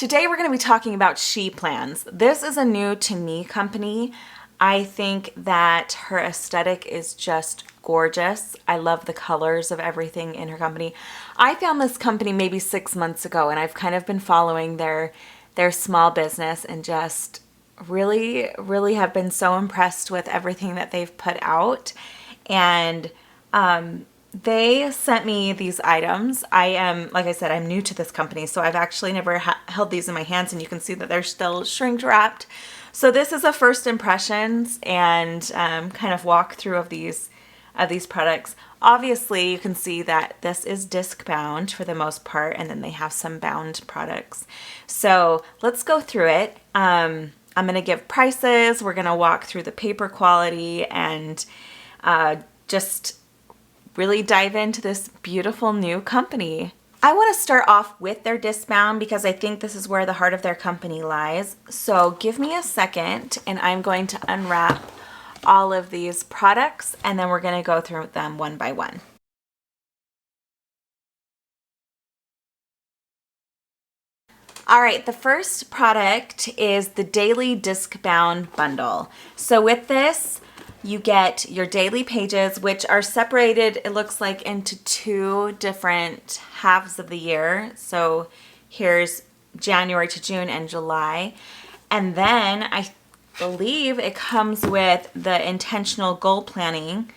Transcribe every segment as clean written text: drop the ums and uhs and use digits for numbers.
Today we're going to be talking about She Plans. This is a new to me company. I think that her aesthetic is just gorgeous. I love the colors of everything in her company. I found this company maybe 6 months ago, and I've kind of been following their small business and just really have been so impressed with everything that they've put out. And they sent me these items. I am, like I said, I'm new to this company, so I've actually never held these in my hands, and you can see that they're still shrink wrapped. So this is a first impressions and kind of walkthrough of these products. Obviously, you can see that this is disc bound for the most part, and then they have some bound products. So let's go through it. I'm going to give prices. We're going to walk through the paper quality and just really dive into this beautiful new company. I want to start off with their Discbound because I think this is where the heart of their company lies. So give me a second and I'm going to unwrap all of these products and then we're going to go through them one by one. All right, the first product is the Daily Discbound Bundle. So with this, you get your daily pages, which are separated, it looks like, into two different halves of the year. So here's January to June and July. And then I believe it comes with the intentional goal planning.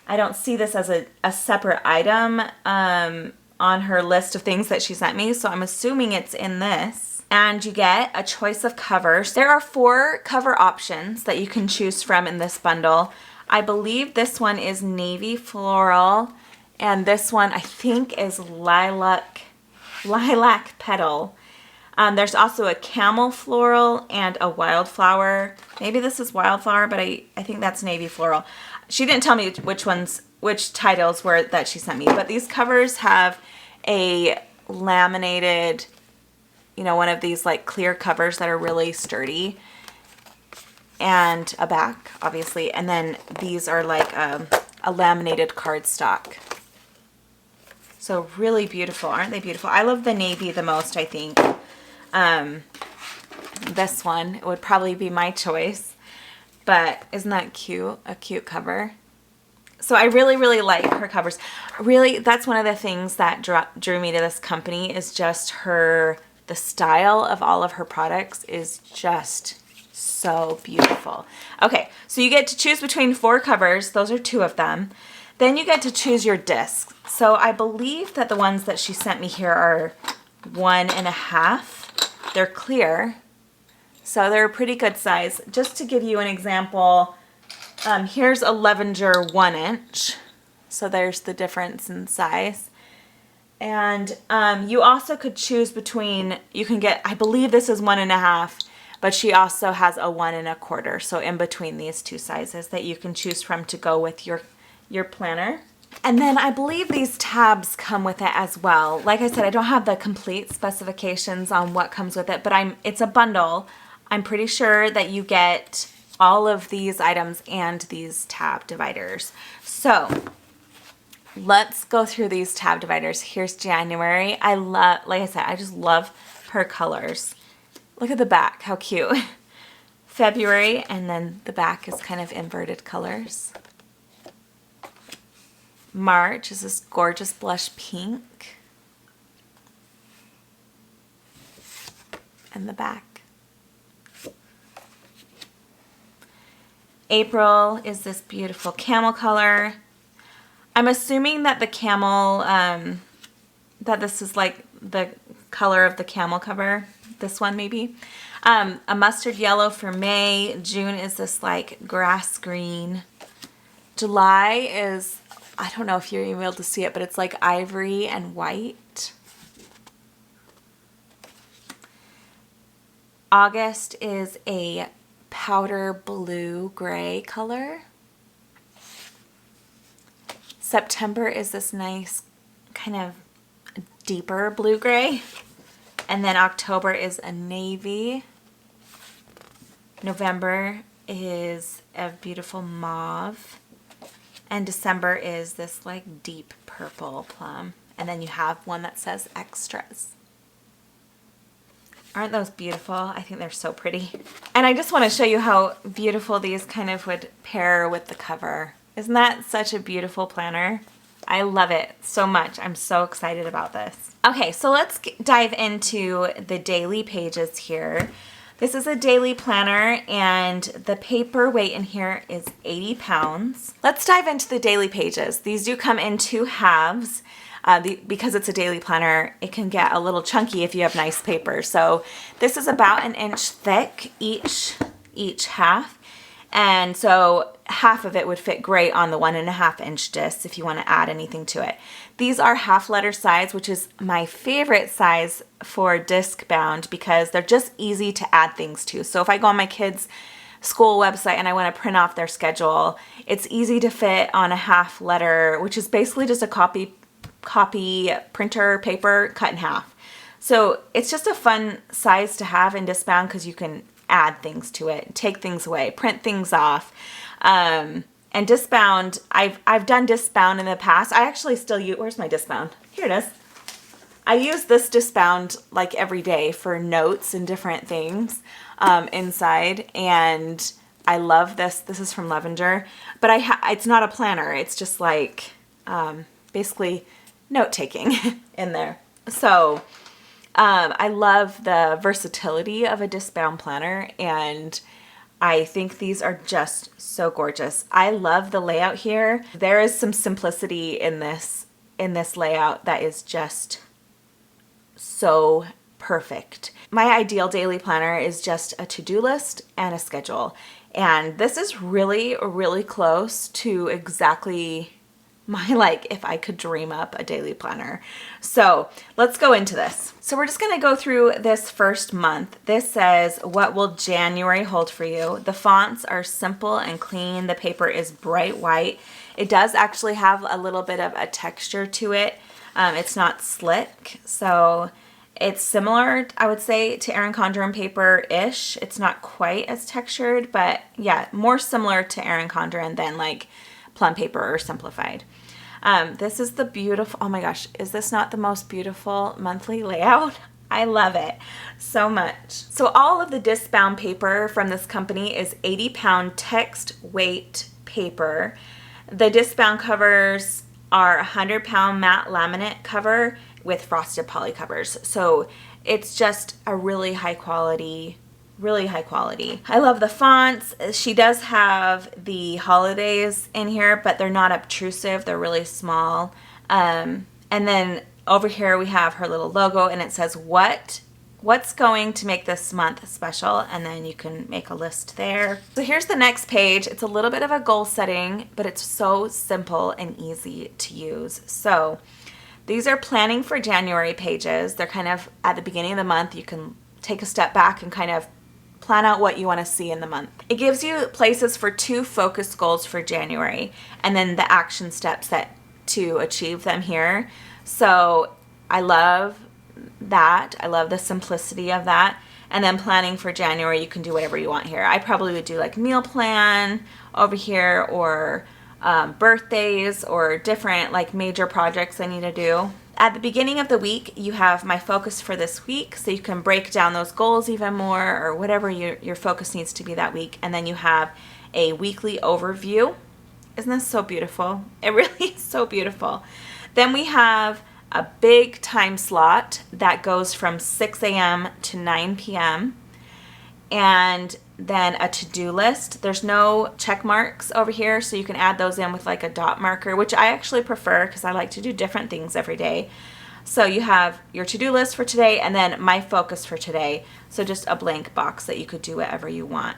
I don't see this as a separate item on her list of things that she sent me, so I'm assuming it's in this. And you get a choice of covers. There are 4 cover options that you can choose from in this bundle. I believe this one is navy floral, and this one I think is lilac petal. There's also a camel floral and a wildflower. Maybe this is wildflower, but I think that's navy floral. She didn't tell me which titles were that she sent me, but these covers have a laminated, one of these like clear covers that are really sturdy, and a back, obviously. And then these are like a laminated cardstock. So really beautiful. Aren't they beautiful? I love the navy the most, I think. This one would probably be my choice, but isn't that cute? A cute cover. So I really like her covers. Really, that's one of the things that drew me to this company is just the style of all of her products is just so beautiful. Okay, so you get to choose between 4 covers. Those are 2 of them. Then you get to choose your discs. So I believe that the ones that she sent me here are 1.5. They're clear, so they're a pretty good size. Just to give you an example, here's a Lavender 1-inch. So there's the difference in size. And you also could choose between, you can get, I believe this is 1.5, but she also has a 1.25. So in between these 2 sizes that you can choose from to go with your planner. And then I believe these tabs come with it as well. Like I said, I don't have the complete specifications on what comes with it, but it's a bundle. I'm pretty sure that you get all of these items and these tab dividers. So let's go through these tab dividers. Here's January. Like I said, I just love her colors. Look at the back, how cute. February, and then the back is kind of inverted colors. March is this gorgeous blush pink. And the back. April is this beautiful camel color. I'm assuming that the camel, that this is like the color of the camel cover. This one maybe. A mustard yellow for May. June is this like grass green. July is, I don't know if you're even able to see it, but it's like ivory and white. August is a powder blue gray color. September is this nice kind of deeper blue gray. And then October is a navy. November is a beautiful mauve. And December is this like deep purple plum. And then you have one that says extras. Aren't those beautiful? I think they're so pretty. And I just want to show you how beautiful these kind of would pair with the cover. Isn't that such a beautiful planner? I love it so much. I'm so excited about this. Okay, so let's dive into the daily pages here. This is a daily planner and the paper weight in here is 80 pounds. Let's dive into the daily pages. These do come in 2 halves. Because it's a daily planner, it can get a little chunky if you have nice paper. So this is about 1 inch thick each half. And so half of it would fit great on the 1.5 inch disc if you want to add anything to it. These are half letter size, which is my favorite size for Discbound because they're just easy to add things to. So if I go on my kids' school website and I want to print off their schedule, it's easy to fit on a half letter, which is basically just a copy printer paper cut in half. So it's just a fun size to have in Discbound because you can add things to it, take things away, print things off. And Discbound, I've done Discbound in the past. I actually still use, where's my Discbound? Here it is. I use this Discbound like every day for notes and different things inside, and I love this. This is from Lavender, but it's not a planner. It's just like basically note-taking in there. So I love the versatility of a Discbound planner, and I think these are just so gorgeous. I love the layout here. There is some simplicity in this layout that is just so perfect. My ideal daily planner is just a to-do list and a schedule, and this is really, really close to exactly my, if I could dream up a daily planner. So let's go into this. So we're just gonna go through this first month. This says, what will January hold for you? The fonts are simple and clean. The paper is bright white. It does actually have a little bit of a texture to it. It's not slick, so it's similar, I would say, to Erin Condren paper-ish. It's not quite as textured, but yeah, more similar to Erin Condren than like Plum Paper or Simplified. This is the beautiful, oh my gosh, is this not the most beautiful monthly layout? I love it so much. So all of the Discbound paper from this company is 80-pound text weight paper. The Discbound covers are 100-pound matte laminate cover with frosted poly covers. So it's just a really high quality. I love the fonts. She does have the holidays in here, but they're not obtrusive. They're really small. And then over here we have her little logo, and it says what's going to make this month special, and then you can make a list there. So here's the next page. It's a little bit of a goal setting, but it's so simple and easy to use. So these are planning for January pages. They're kind of at the beginning of the month. You can take a step back and kind of plan out what you want to see in the month. It gives you places for 2 focus goals for January, and then the action steps to achieve them here. So I love that. I love the simplicity of that. And then planning for January, you can do whatever you want here. I probably would do like meal plan over here, or birthdays, or different like major projects I need to do. At the beginning of the week, you have my focus for this week, so you can break down those goals even more, or whatever your focus needs to be that week. And then you have a weekly overview. Isn't this so beautiful? It really is so beautiful. Then we have a big time slot that goes from 6 a.m. to 9 p.m. and then a to-do list. There's no check marks over here, so you can add those in with like a dot marker, which I actually prefer because I like to do different things every day. So you have your to-do list for today, and then my focus for today. So just a blank box that you could do whatever you want.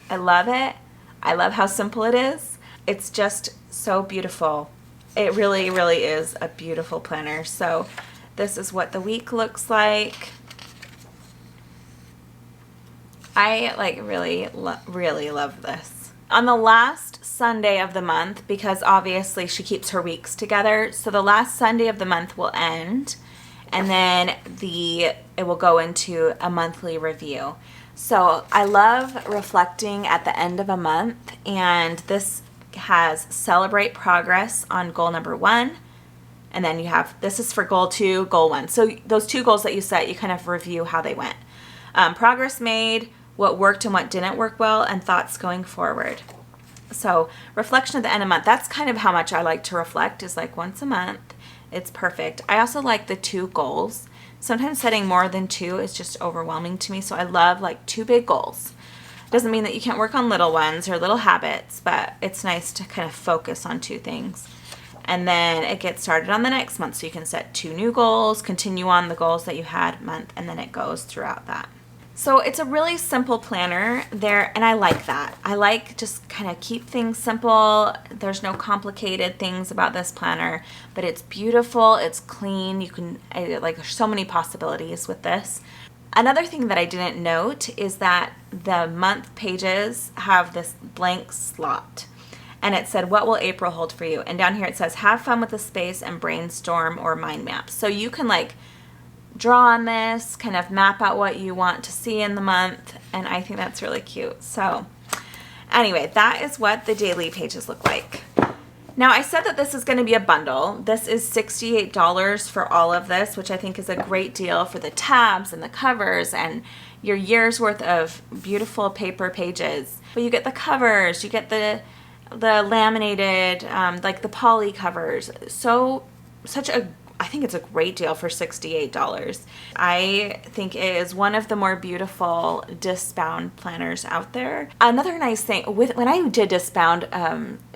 I love it. I love how simple it is. It's just so beautiful. It really, really is a beautiful planner. So this is what the week looks like. I really love this. On the last Sunday of the month, because obviously she keeps her weeks together, so the last Sunday of the month will end, and then it will go into a monthly review. So I love reflecting at the end of a month, and this has celebrate progress on goal number 1, and then you have, this is for goal 2, goal 1. So those 2 goals that you set, you kind of review how they went. progress made, what worked and what didn't work well, and thoughts going forward. So reflection at the end of the month, that's kind of how much I like to reflect, is like once a month. It's perfect. I also like the 2 goals. Sometimes setting more than 2 is just overwhelming to me, so I love like 2 big goals. Doesn't mean that you can't work on little ones or little habits, but it's nice to kind of focus on 2 things. And then it gets started on the next month, so you can set 2 new goals, continue on the goals that you had month, and then it goes throughout that. So it's a really simple planner there, and I like that. I like just kind of keep things simple. There's no complicated things about this planner, but it's beautiful, it's clean. You can, like, there's so many possibilities with this. Another thing that I didn't note is that the month pages have this blank slot. And it said, what will April hold for you? And down here it says, have fun with the space and brainstorm or mind map. So you can like draw on this, kind of map out what you want to see in the month. And I think that's really cute. So anyway, that is what the daily pages look like. Now I said that this is going to be a bundle. This is $68 for all of this, which I think is a great deal for the tabs and the covers and your year's worth of beautiful paper pages. But you get the covers, you get the laminated, like the poly covers. I think it's a great deal for $68. I think it is one of the more beautiful Discbound planners out there. Another nice thing, when I did Discbound,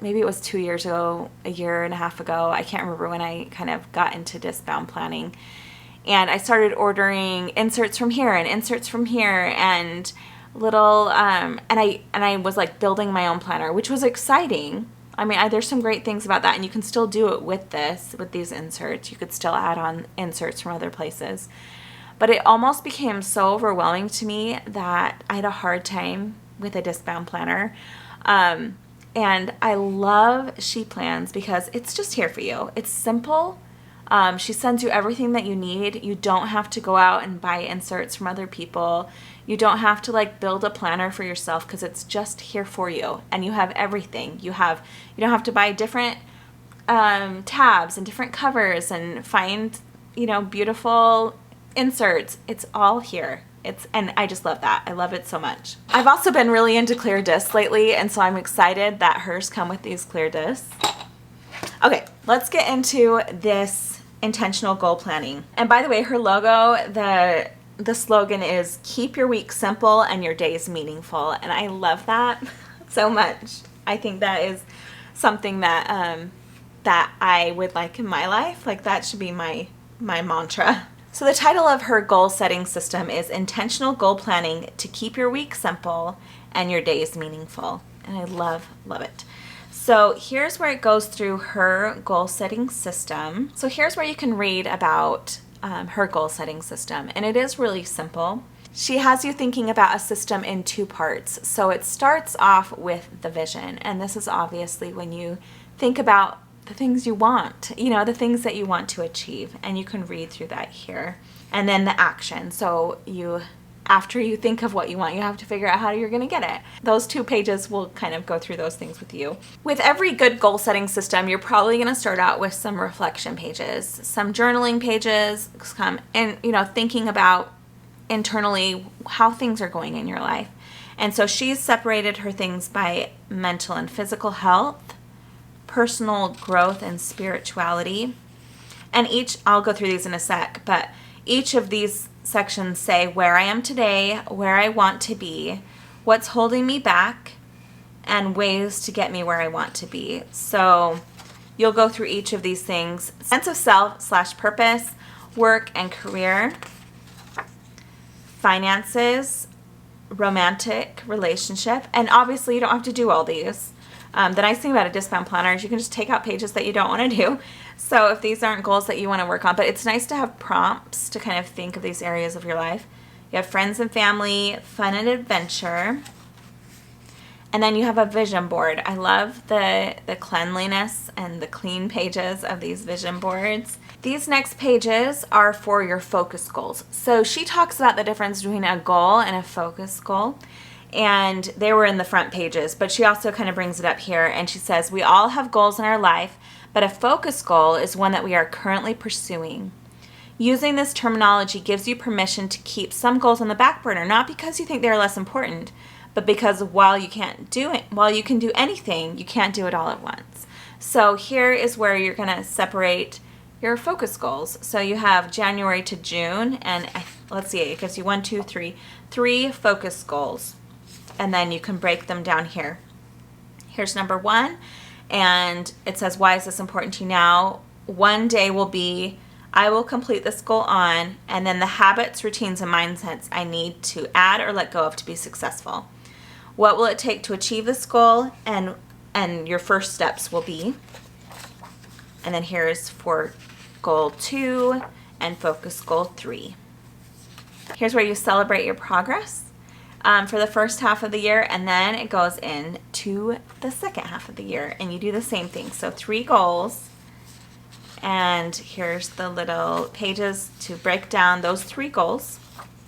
maybe it was 2 years ago, a year and a half ago, I can't remember when I kind of got into Discbound planning. And I started ordering inserts from here and inserts from here and little, and I was like building my own planner, which was exciting. I mean, there's some great things about that, and you can still do it with these inserts. You could still add on inserts from other places. But it almost became so overwhelming to me that I had a hard time with a Discbound planner. And I love She Plans because it's just here for you. It's simple. She sends you everything that you need. You don't have to go out and buy inserts from other people. You don't have to like build a planner for yourself because it's just here for you, and you have everything. You don't have to buy different tabs and different covers and find, beautiful inserts. It's all here. And I just love that. I love it so much. I've also been really into clear discs lately, and so I'm excited that hers come with these clear discs. Okay, let's get into this intentional goal planning. And by the way, her logo, the slogan is keep your week simple and your days meaningful. And I love that so much. I think that is something that that I would like in my life. Like that should be my mantra. So the title of her goal setting system is Intentional Goal Planning to Keep Your Week Simple and Your Days Meaningful. And I love it. So here's where it goes through her goal setting system. So here's where you can read about her goal setting system, and it is really simple. She has you thinking about a system in 2 parts. So it starts off with the vision, and this is obviously when you think about the things you want, the things that you want to achieve, and you can read through that here. And then the action. So after you think of what you want, you have to figure out how you're going to get it. Those 2 pages will kind of go through those things with you. With every good goal setting system, you're probably going to start out with some reflection pages, some journaling pages, and thinking about internally how things are going in your life. And so she's separated her things by mental and physical health, personal growth and spirituality. And I'll go through these in a sec, but each of these sections say where I am today, where I want to be, what's holding me back, and ways to get me where I want to be. So you'll go through each of these things. Sense of self/purpose, work and career, finances, romantic relationship, and obviously you don't have to do all these. The nice thing about a Discbound planner is you can just take out pages that you don't want to do. So if these aren't goals that you want to work on, but it's nice to have prompts to kind of think of these areas of your life. You have friends and family, fun and adventure. And then you have a vision board. I love the cleanliness and the clean pages of these vision boards. These next pages are for your focus goals. So she talks about the difference between a goal and a focus goal. And they were in the front pages, but she also kind of brings it up here, and she says, we all have goals in our life, but a focus goal is one that we are currently pursuing. Using this terminology gives you permission to keep some goals on the back burner, not because you think they're less important, but because while you can do anything, you can't do it all at once. So here is where you're going to separate your focus goals. So you have January to June, and let's see, it gives you 3 focus goals, and then you can break them down here. Here's number 1, and it says, why is this important to you now? One day will be, I will complete this goal on, and then the habits, routines, and mindsets I need to add or let go of to be successful. What will it take to achieve this goal, and your first steps will be. And then here's for goal 2 and focus goal 3. Here's where you celebrate your progress for the first half of the year, and then it goes into the second half of the year, and you do the same thing. So 3 goals. And here's the little pages to break down those 3 goals.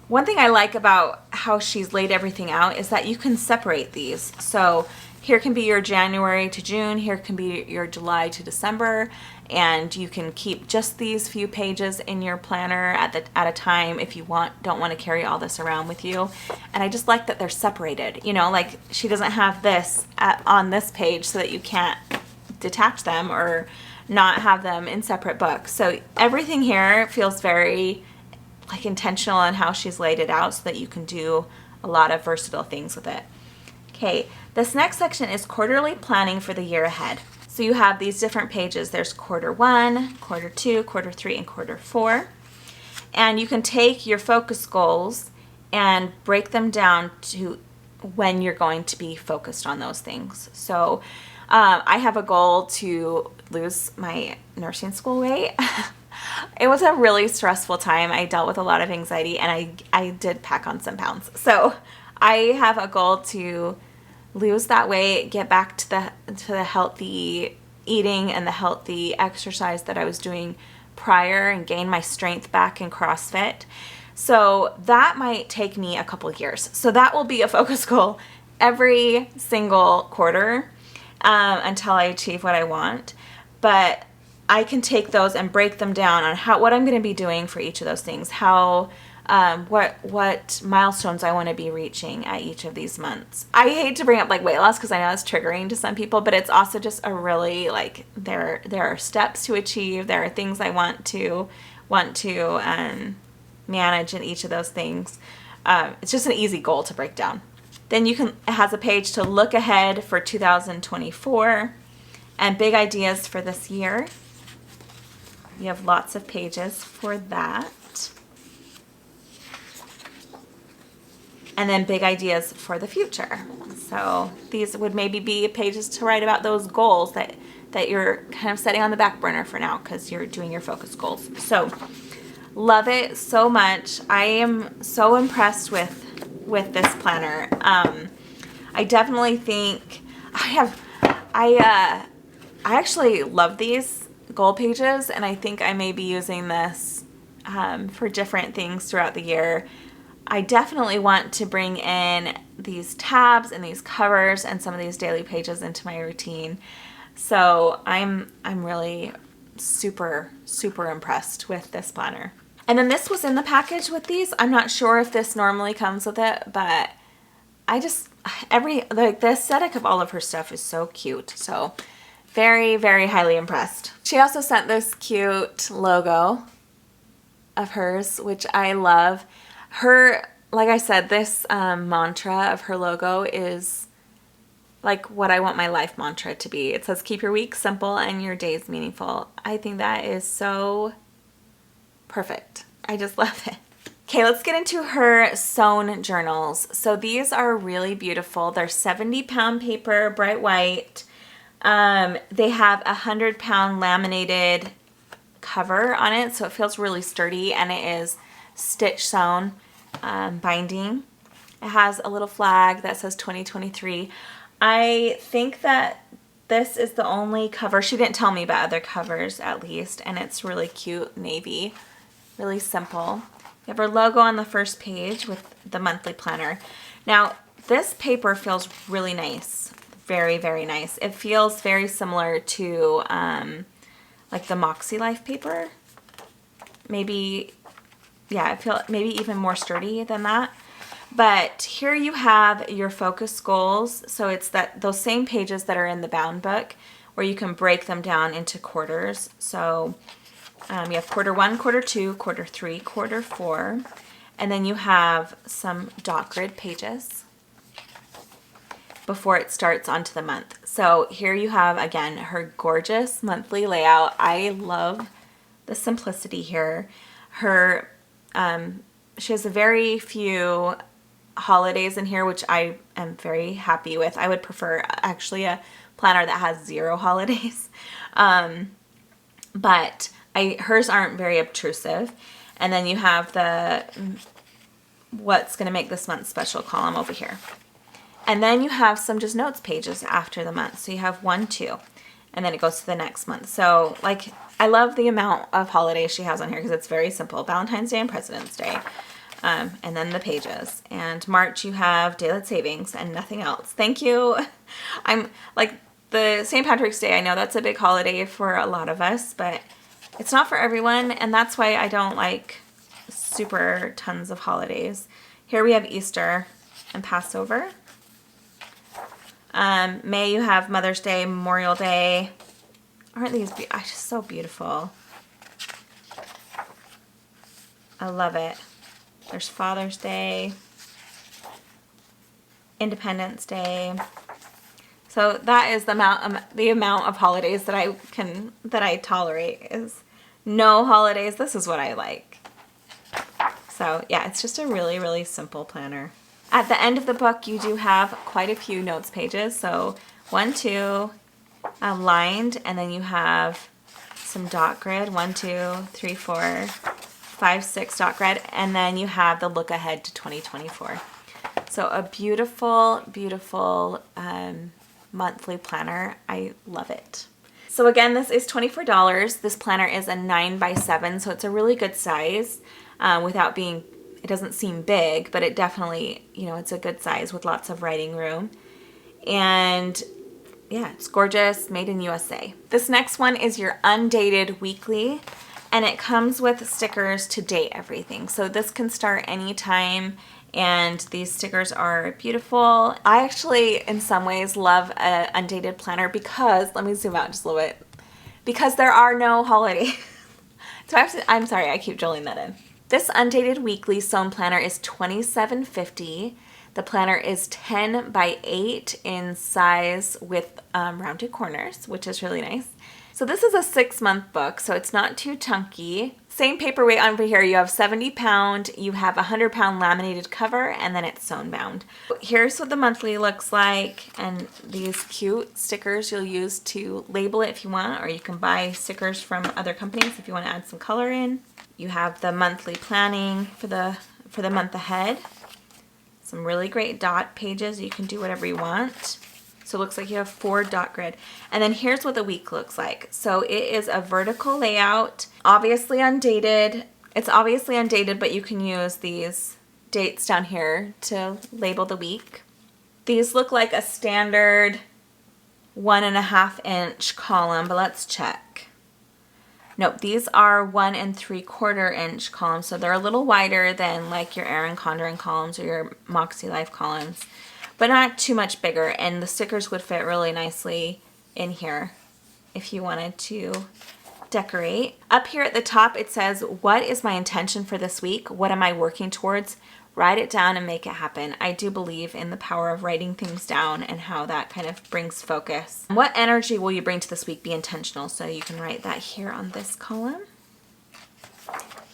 One thing I like about how she's laid everything out is that you can separate these. So here can be your January to June, here can be your July to December, and you can keep just these few pages in your planner at a time if you don't want to carry all this around with you. And I just like that they're separated. You know, like she doesn't have this on this page so that you can't detach them or not have them in separate books. So everything here feels very like intentional in how she's laid it out so that you can do a lot of versatile things with it. Okay, this next section is quarterly planning for the year ahead. So you have these different pages. There's quarter 1, quarter 2, quarter 3, and quarter 4. And you can take your focus goals and break them down to when you're going to be focused on those things. So I have a goal to lose my nursing school weight. It was a really stressful time. I dealt with a lot of anxiety, and I did pack on some pounds. So I have a goal to lose that weight, get back to the healthy eating and the healthy exercise that I was doing prior, and gain my strength back in CrossFit. So that might take me a couple of years. So that will be a focus goal every single quarter until I achieve what I want. But I can take those and break them down on what I'm going to be doing for each of those things, what milestones I want to be reaching at each of these months. I hate to bring up like weight loss because I know it's triggering to some people, but it's also just a really like there are steps to achieve. There are things I want to manage in each of those things. It's just an easy goal to break down. Then it has a page to look ahead for 2024 and big ideas for this year. You have lots of pages for that. And then big ideas for the future. So these would maybe be pages to write about those goals that you're kind of setting on the back burner for now because you're doing your focus goals. So love it so much. I am so impressed with this planner. I definitely think I actually love these goal pages, and I think I may be using this for different things throughout the year. I definitely want to bring in these tabs and these covers and some of these daily pages into my routine. So I'm really super impressed with this planner. And then this was in the package with these. I'm not sure if this normally comes with it, but I just the aesthetic of all of her stuff is so cute. So very highly impressed. She also sent this cute logo of hers, which I love. Like I said, this mantra of her logo is like what I want my life mantra to be. It says, keep your week simple and your days meaningful. I think that is so perfect. I just love it. Okay, let's get into her Sewn journals. So these are really beautiful. They're 70-pound paper, bright white. They have a 100-pound laminated cover on it, so it feels really sturdy, and it is stitch sewn binding. It has a little flag that says 2023. I think that this is the only cover. She didn't tell me about other covers, at least, and it's really cute navy, really simple. You have her logo on the first page with the monthly planner. Now, this paper feels really nice. Very nice. It feels very similar to like the MakseLife paper. maybe, yeah, I feel maybe even more sturdy than that. But here you have your focus goals. So it's those same pages that are in the bound book where you can break them down into quarters. So you have quarter 1, quarter 2, quarter 3, quarter 4. And then you have some dot grid pages before it starts onto the month. So here you have, again, her gorgeous monthly layout. I love the simplicity here. She has a very few holidays in here, which I am very happy with. I would prefer actually a planner that has 0 holidays. But hers aren't very obtrusive. And then you have the what's going to make this month special column over here. And then you have some just notes pages after the month. So you have 1, 2, and then it goes to the next month. So like, I love the amount of holidays she has on here because it's very simple. Valentine's Day and President's Day. And then the pages. And March you have daylight savings and nothing else. Thank you. I'm like, the St. Patrick's Day, I know that's a big holiday for a lot of us, but it's not for everyone. And that's why I don't like super tons of holidays. Here we have Easter and Passover. May you have Mother's Day, Memorial Day. Aren't these just so beautiful? I love it. There's Father's Day, Independence Day. So that is the amount of holidays that I tolerate is no holidays. This is what I like. So yeah, it's just a really, really simple planner. At the end of the book, you do have quite a few notes pages. So 1, 2, lined, and then you have some dot grid. 1, 2, 3, 4, 5, 6 dot grid, and then you have the look ahead to 2024. So a beautiful, beautiful monthly planner. I love it. So again, this is $24. This planner is a 9x7, so it's a really good size without being, it doesn't seem big, but it definitely, it's a good size with lots of writing room. And yeah, it's gorgeous, made in USA. This next one is your Undated Weekly, and it comes with stickers to date everything. So this can start anytime, and these stickers are beautiful. I actually, in some ways, love an undated planner because, let me zoom out just a little bit, because there are no holidays. So I'm sorry, I keep drilling that in. This Undated Weekly Sewn planner is $27.50. The planner is 10 by 8 in size with rounded corners, which is really nice. So this is a 6-month book, so it's not too chunky. Same paperweight over here. You have 70 pound, you have a 100 pound laminated cover, and then it's sewn bound. Here's what the monthly looks like, and these cute stickers you'll use to label it if you want, or you can buy stickers from other companies if you want to add some color in. You have the monthly planning for the month ahead. Some really great dot pages. You can do whatever you want. So it looks like you have 4 dot grid. And then here's what the week looks like. So it is a vertical layout, obviously undated. It's obviously undated, but you can use these dates down here to label the week. These look like a standard 1.5 inch column, but let's check. Nope, these are 1 3/4 inch columns. So they're a little wider than like your Erin Condren columns or your MakseLife columns, but not too much bigger, and the stickers would fit really nicely in here if you wanted to decorate. Up here at the top it says, what is my intention for this week? What am I working towards? Write it down and make it happen. I do believe in the power of writing things down and how that kind of brings focus. What energy will you bring to this week? Be intentional. So you can write that here on this column.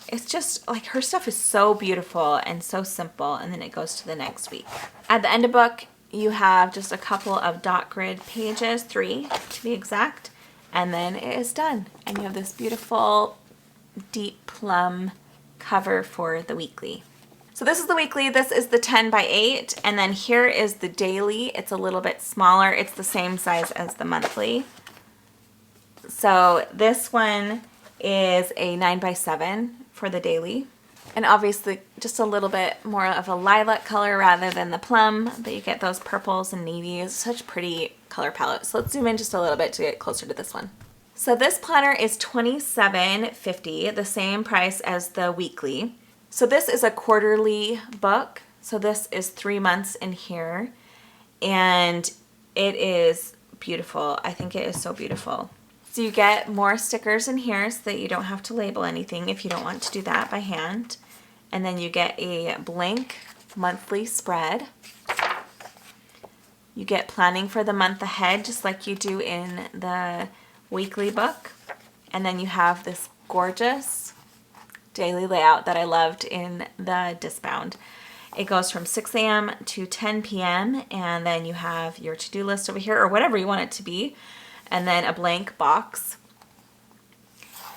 It's just like her stuff is so beautiful and so simple, and then it goes to the next week. At the end of book, you have just a couple of dot grid pages, 3 to be exact, and then it is done. And you have this beautiful deep plum cover for the weekly. So this is the weekly, this is the 10 by 8, and then here is the daily. It's a little bit smaller. It's the same size as the monthly. So this one is a 9 by 7 for the daily. And obviously just a little bit more of a lilac color rather than the plum, but you get those purples and navies. Such pretty color palette. So let's zoom in just a little bit to get closer to this one. So this planner is $27.50, the same price as the weekly. So this is a quarterly book. So this is 3 months in here, and it is beautiful. I think it is so beautiful. So you get more stickers in here so that you don't have to label anything if you don't want to do that by hand. And then you get a blank monthly spread. You get planning for the month ahead, just like you do in the weekly book. And then you have this gorgeous daily layout that I loved in the Discbound. It goes from 6 a.m. to 10 p.m. and then you have your to-do list over here, or whatever you want it to be, and then a blank box.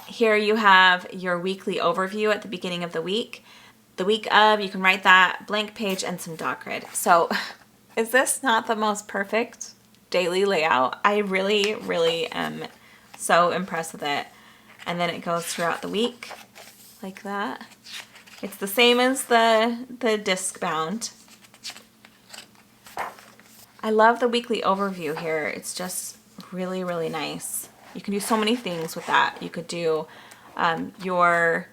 Here you have your weekly overview at the beginning of the week. The week of, you can write that, blank page, and some dot grid. So is this not the most perfect daily layout? I really, really am so impressed with it. And then it goes throughout the week like that. It's the same as the Discbound. I love the weekly overview here. It's just really, really nice. You can do so many things with that. You could do your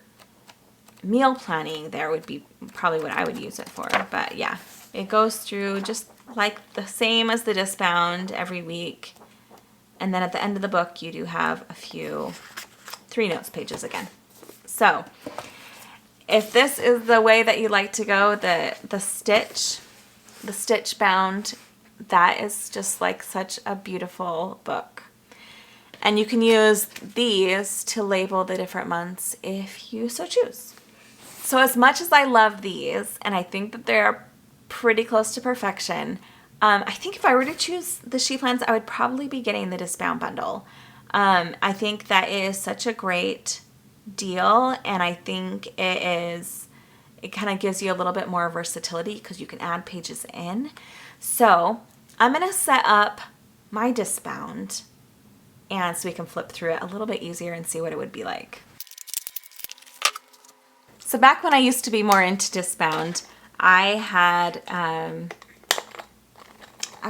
meal planning. There would be probably what I would use it for. But yeah, it goes through just like the same as the Discbound every week. And then at the end of the book, you do have a few 3 notes pages again. So if this is the way that you like to go, the stitch bound, that is just like such a beautiful book. And you can use these to label the different months if you so choose. So as much as I love these, and I think that they're pretty close to perfection, I think if I were to choose the sheet plans, I would probably be getting the Discbound bundle. I think that is such a great deal, and I think it kind of gives you a little bit more versatility because you can add pages in. So I'm going to set up my Discbound, and so we can flip through it a little bit easier and see what it would be like. So back when I used to be more into Discbound, I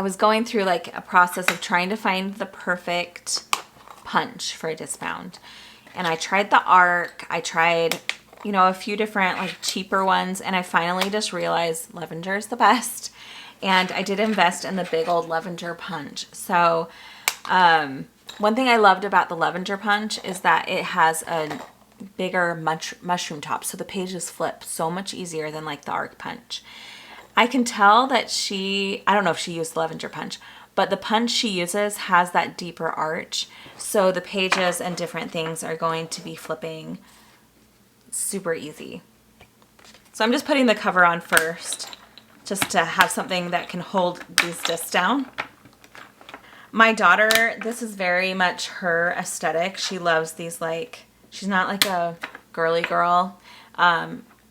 was going through like a process of trying to find the perfect punch for a Discbound. And I tried the arc, I tried, a few different like cheaper ones, and I finally just realized Levenger is the best. And I did invest in the big old Levenger punch. So one thing I loved about the Levenger punch is that it has a bigger mushroom top. So the pages flip so much easier than like the arc punch. I can tell that I don't know if she used the Levenger punch, but the punch she uses has that deeper arch. So the pages and different things are going to be flipping super easy. So I'm just putting the cover on first, just to have something that can hold these discs down. My daughter, this is very much her aesthetic. She loves these she's not like a girly girl,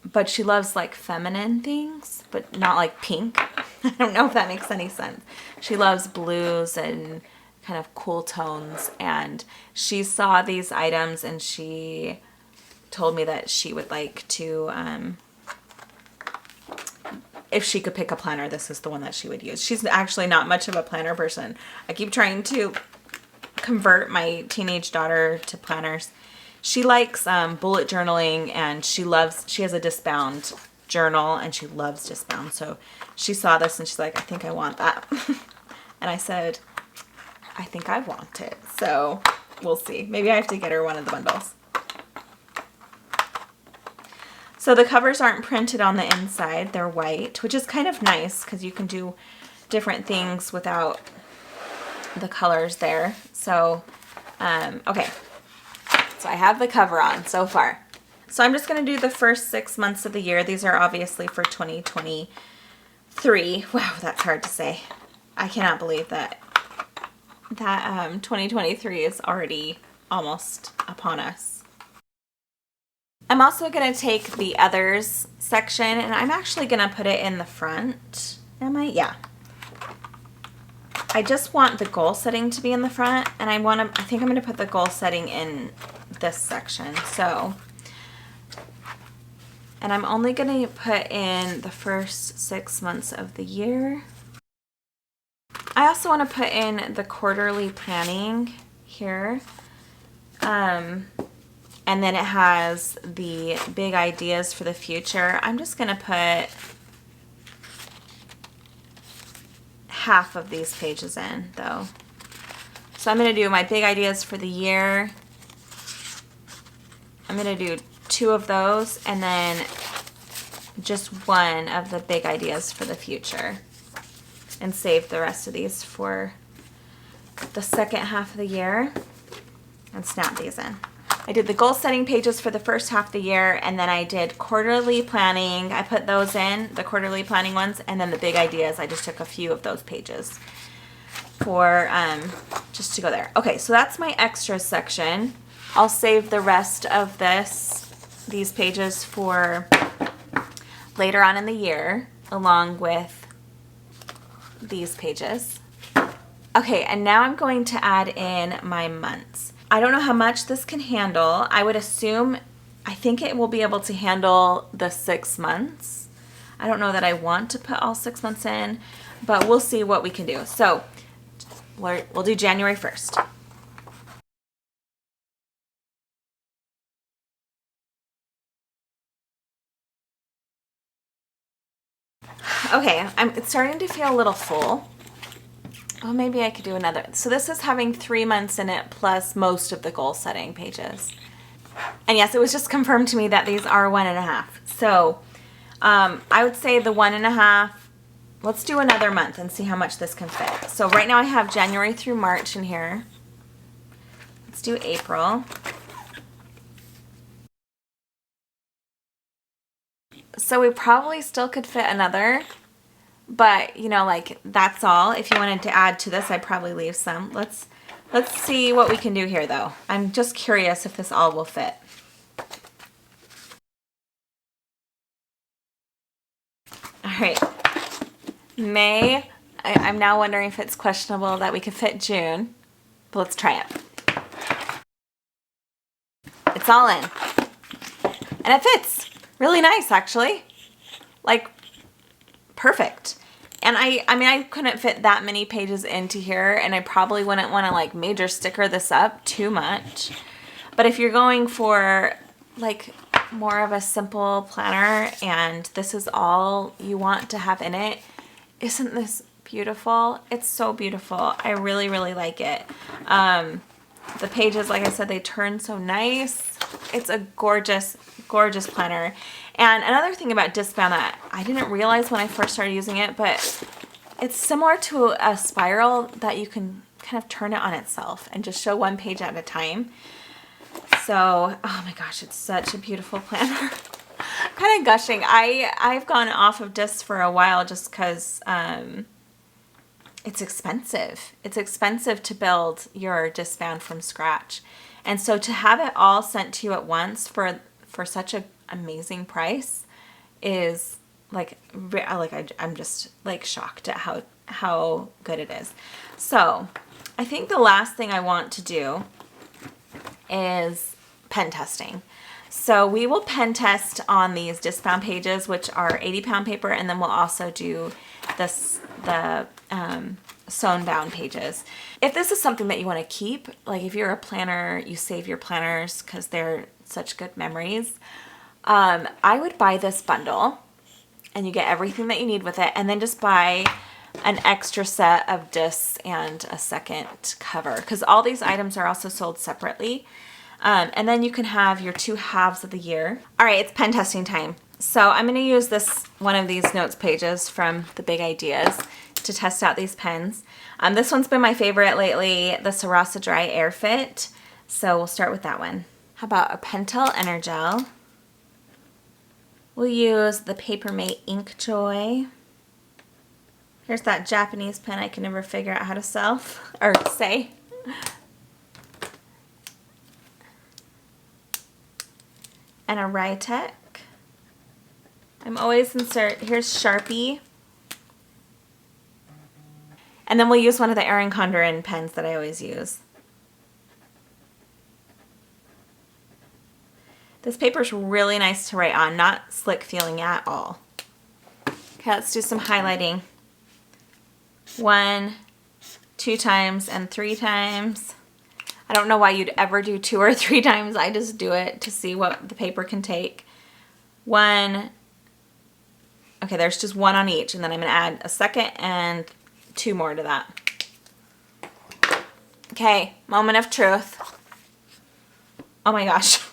but she loves like feminine things, but not like pink. I don't know if that makes any sense. She loves blues and kind of cool tones, and she saw these items and she told me that she would like to, if she could pick a planner, this is the one that she would use. She's actually not much of a planner person. I keep trying to convert my teenage daughter to planners. She likes bullet journaling, and she has a Discbound journal, and she loves Discbound. So she saw this and she's like, I think I want that. And I said, I think I want it. So we'll see. Maybe I have to get her one of the bundles. So the covers aren't printed on the inside. They're white, which is kind of nice because you can do different things without the colors there. So, okay. So I have the cover on so far. So I'm just going to do the first 6 months of the year. These are obviously for 2023. Wow, that's hard to say. I cannot believe that 2023 is already almost upon us. I'm also going to take the others section, and I'm actually going to put it in the front. Am I? Yeah. I just want the goal setting to be in the front, and I think I'm going to put the goal setting in this section. So, and I'm only going to put in the first 6 months of the year. I also want to put in the quarterly planning here. And then it has the big ideas for the future. I'm just going to put half of these pages in, though. So I'm going to do my big ideas for the year. I'm going to do 2 of those and then just 1 of the big ideas for the future. And save the rest of these for the second half of the year and snap these in. I did the goal setting pages for the first half of the year, and then I did quarterly planning. I put those in, the quarterly planning ones, and then the big ideas, I just took a few of those pages for just to go there. Okay, so that's my extras section. I'll save the rest of these pages for later on in the year, along with these pages. Okay, and now I'm going to add in my months. I don't know how much this can handle. I would assume, I think it will be able to handle the 6 months. I don't know that I want to put all 6 months in, but we'll see what we can do. So we'll do January 1st. Okay, it's starting to feel a little full. Oh, maybe I could do another. So this is having 3 months in it plus most of the goal setting pages. And yes, it was just confirmed to me that these are 1.5. So I would say the 1.5, let's do another month and see how much this can fit. So right now I have January through March in here. Let's do April. So we probably still could fit another. But, you know, like, that's all. If you wanted to add to this, I'd probably leave some. Let's see what we can do here, though. I'm just curious if this all will fit. All right. May. I'm now wondering if it's questionable that we could fit June. But let's try it. It's all in. And it fits. Really nice, actually. Like, perfect. And I mean, I couldn't fit that many pages into here, and I probably wouldn't want to like major sticker this up too much. But if you're going for like more of a simple planner and this is all you want to have in it, isn't this beautiful? It's so beautiful. I really, really like it. The pages, like I said, they turn so nice. It's a gorgeous, gorgeous planner. And another thing about Discbound that I didn't realize when I first started using it, but it's similar to a spiral that you can kind of turn it on itself and just show 1 page at a time. So, oh my gosh, it's such a beautiful planner. Kind of gushing. I've gone off of Disc for a while just because it's expensive. It's expensive to build your Discbound from scratch. And so to have it all sent to you at once for such an amazing price is like I'm just like shocked at how good it is. So I think the last thing I want to do is pen testing. So we will pen test on these Discbound pages, which are 80-pound paper, and then we'll also do the Sewn bound pages. If this is something that you want to keep, like if you're a planner, you save your planners because they're such good memories, I would buy this bundle and you get everything that you need with it, and then just buy an extra set of discs and a second cover because all these items are also sold separately. And then you can have your 2 halves of the year. All right, it's pen testing time. So I'm going to use one of these notes pages from the Big Ideas to test out these pens. This one's been my favorite lately, the Sarasa Dry Air Fit. So we'll start with that one. How about a Pentel Energel? We'll use the Papermate Ink Joy. Here's that Japanese pen I can never figure out how to say. And a Rytec. I'm always here's Sharpie. And then we'll use one of the Erin Condren pens that I always use. This paper's really nice to write on, not slick feeling at all. Okay, let's do some highlighting. 1, 2 times, and 3 times. I don't know why you'd ever do 2 or 3 times. I just do it to see what the paper can take. 1. Okay, there's just 1 on each, and then I'm going to add a second and 2 more to that. Okay, moment of truth. Oh my gosh.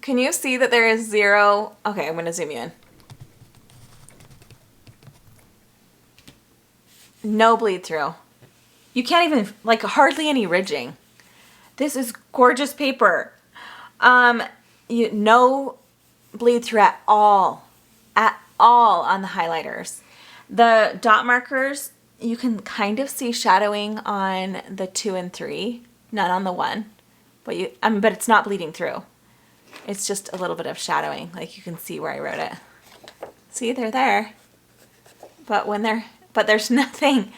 Can you see that there is 0? Okay, I'm going to zoom you in. No bleed through. You can't even, like, hardly any ridging. This is gorgeous paper. No bleed through at all on the highlighters. The dot markers, you can kind of see shadowing on the 2 and 3, none on the 1, but but it's not bleeding through. It's just a little bit of shadowing, like you can see where I wrote it. See, they're there, but there's nothing.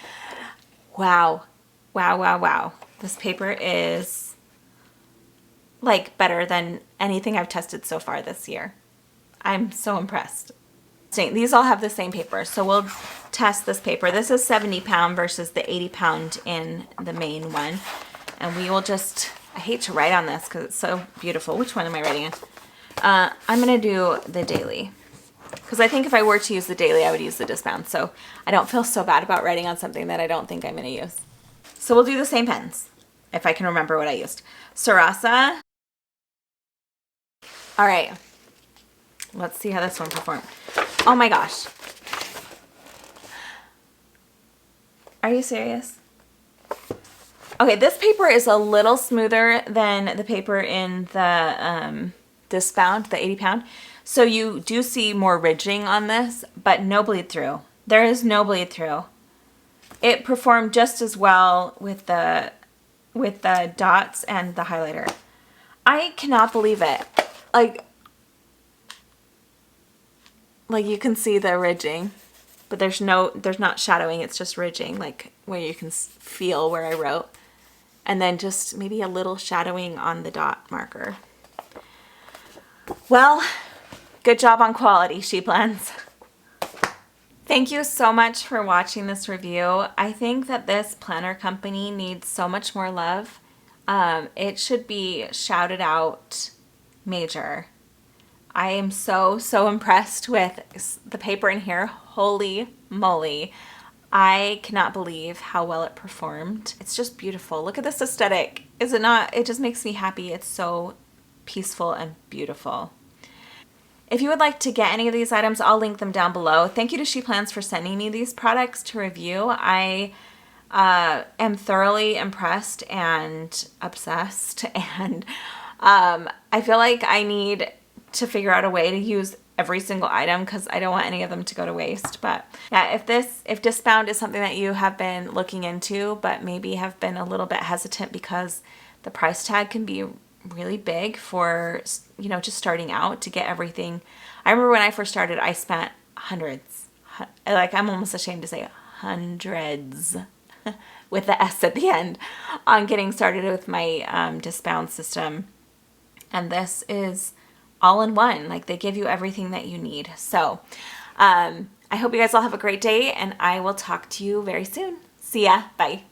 Wow, wow, wow, wow. This paper is like better than anything I've tested so far this year. I'm so impressed. These all have the same paper, so we'll test this paper. This is 70 pound versus the 80 pound in the main one. And we will just, I hate to write on this because it's so beautiful. Which one am I writing in? I'm going to do the daily. Because I think if I were to use the daily, I would use the Discbound. So I don't feel so bad about writing on something that I don't think I'm going to use. So we'll do the same pens, if I can remember what I used. Sarasa. All right. Let's see how this one performed. Oh my gosh. Are you serious? Okay, this paper is a little smoother than the paper in the Discbound, the 80 pound. So you do see more ridging on this, but no bleed through. There is no bleed through. It performed just as well with the dots and the highlighter. I cannot believe it. Like you can see the ridging, but there's not shadowing. It's just ridging, like where you can feel where I wrote. And then just maybe a little shadowing on the dot marker. Well, good job on quality, ShePlans. Thank you so much for watching this review. I think that this planner company needs so much more love. It should be shouted out major. I am so impressed with the paper in here. Holy moly. I cannot believe how well it performed. It's just beautiful. Look at this aesthetic. Is it not? It just makes me happy. It's so peaceful and beautiful. If you would like to get any of these items, I'll link them down below. Thank you to ShePlans for sending me these products to review. I am thoroughly impressed and obsessed, and I feel like I need to figure out a way to use every single item because I don't want any of them to go to waste. But yeah, if Discbound is something that you have been looking into but maybe have been a little bit hesitant because the price tag can be really big for, you know, just starting out to get everything. I remember when I first started, I spent hundreds, like I'm almost ashamed to say hundreds with the S at the end, on getting started with my Discbound system. And this is all in one. Like, they give you everything that you need. So I hope you guys all have a great day, and I will talk to you very soon. See ya. Bye.